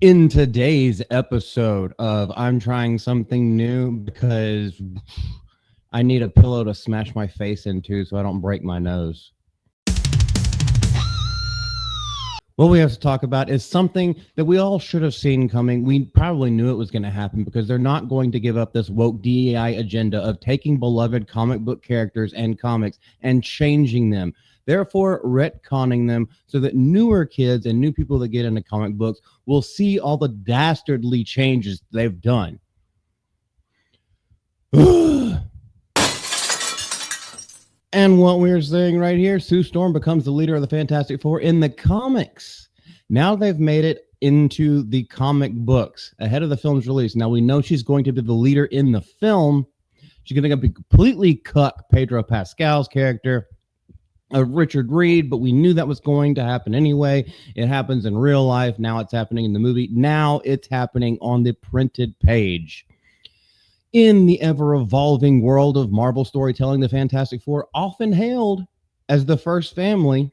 In today's episode of I'm trying something new because I need a pillow to smash my face into so I don't break my nose. What we have to talk about is something that we all should have seen coming. We probably knew it was going to happen because they're not going to give up this woke DEI agenda of taking beloved comic book characters and comics and changing them, therefore retconning them so that newer kids and new people that get into comic books will see all the dastardly changes they've done. And what we're saying right here, Sue Storm becomes the leader of the Fantastic Four in the comics. Now they've made it into the comic books ahead of the film's release. Now we know she's going to be the leader in the film. She's going to completely cuck Pedro Pascal's character of Richard Reed, but we knew that was going to happen anyway. It happens in real life. Now it's happening in the movie. Now it's happening on the printed page. In the ever-evolving world of Marvel storytelling, the Fantastic Four, often hailed as the first family,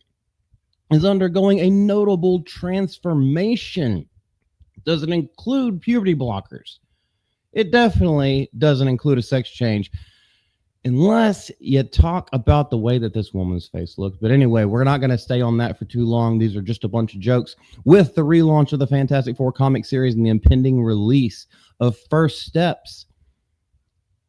is undergoing a notable transformation. Does it include puberty blockers? It definitely doesn't include a sex change, unless you talk about the way that this woman's face looks. But anyway, we're not going to stay on that for too long. These are just a bunch of jokes. With the relaunch of the Fantastic Four comic series and the impending release of First Steps,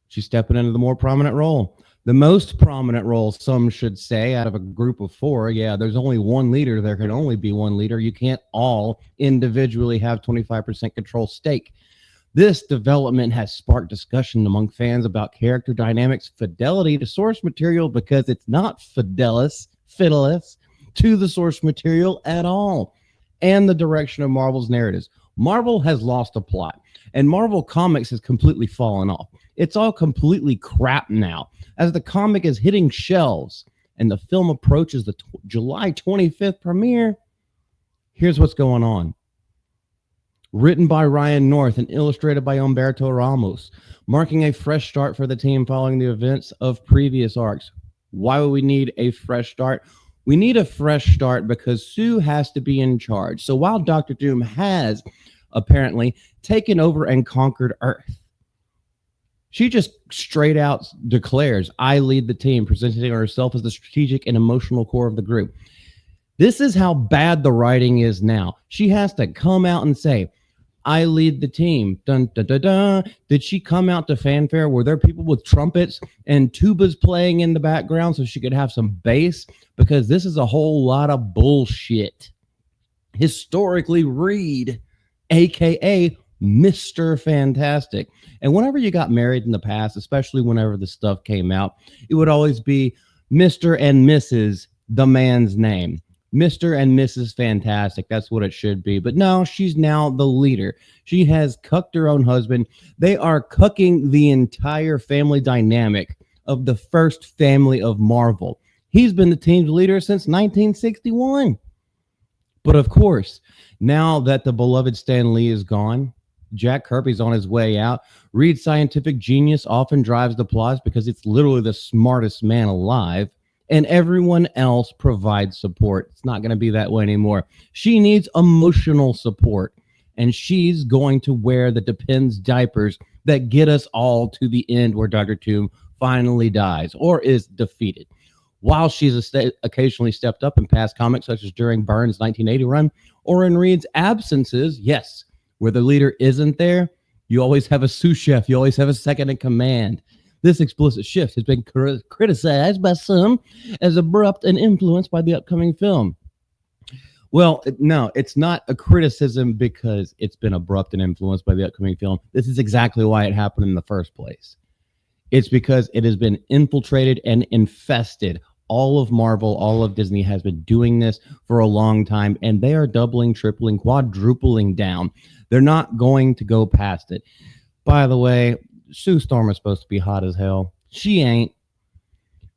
she's stepping into the more prominent role. The most prominent role, some should say, out of a group of four. Yeah, there's only one leader. There can only be one leader. You can't all individually have 25% control stake. This development has sparked discussion among fans about character dynamics, fidelity to source material, because it's not fidelis to the source material at all, and the direction of Marvel's narratives. Marvel has lost a plot, and Marvel Comics has completely fallen off. It's all completely crap now. As the comic is hitting shelves and the film approaches the July 25th premiere, here's what's going on. Written by Ryan North and illustrated by Humberto Ramos, marking a fresh start for the team following the events of previous arcs. Why would we need a fresh start? We need a fresh start because Sue has to be in charge. So while Dr. Doom has apparently taken over and conquered Earth, she just straight out declares, I lead the team, presenting herself as the strategic and emotional core of the group. This is how bad the writing is now. She has to come out and say, I lead the team. Dun, dun, dun, dun. Did she come out to fanfare? Were there people with trumpets and tubas playing in the background so she could have some bass? Because this is a whole lot of bullshit. Historically Reed, a.k.a. Mr. Fantastic. And whenever you got married in the past, especially whenever the stuff came out, it would always be Mr. and Mrs., the man's name. Mr. and Mrs. Fantastic. That's what it should be. But no, she's now the leader. She has cucked her own husband. They are cucking the entire family dynamic of the first family of Marvel. He's been the team's leader since 1961. But of course, now that the beloved Stan Lee is gone, Jack Kirby's on his way out. Reed's scientific genius often drives the plots because it's literally the smartest man alive. And everyone else provides support. It's not going to be that way anymore. She needs emotional support, and she's going to wear the Depends diapers that get us all to the end where Dr. Doom finally dies or is defeated. While she's occasionally stepped up in past comics, such as during Byrne's 1980 run, or in Reed's absences, yes, where the leader isn't there, you always have a sous chef. You always have a second in command. This explicit shift has been criticized by some as abrupt and influenced by the upcoming film. Well, no, it's not a criticism because it's been abrupt and influenced by the upcoming film. This is exactly why it happened in the first place. It's because it has been infiltrated and infested. All of Marvel, all of Disney has been doing this for a long time, and they are doubling, tripling, quadrupling down. They're not going to go past it. By the way, Sue Storm is supposed to be hot as hell. She ain't.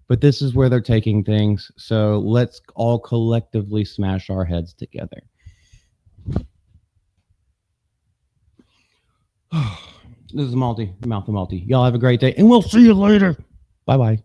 But this is where they're taking things. So let's all collectively smash our heads together. This is Malty, Mouth of Malty. Y'all have a great day, and we'll see you later. Bye-bye.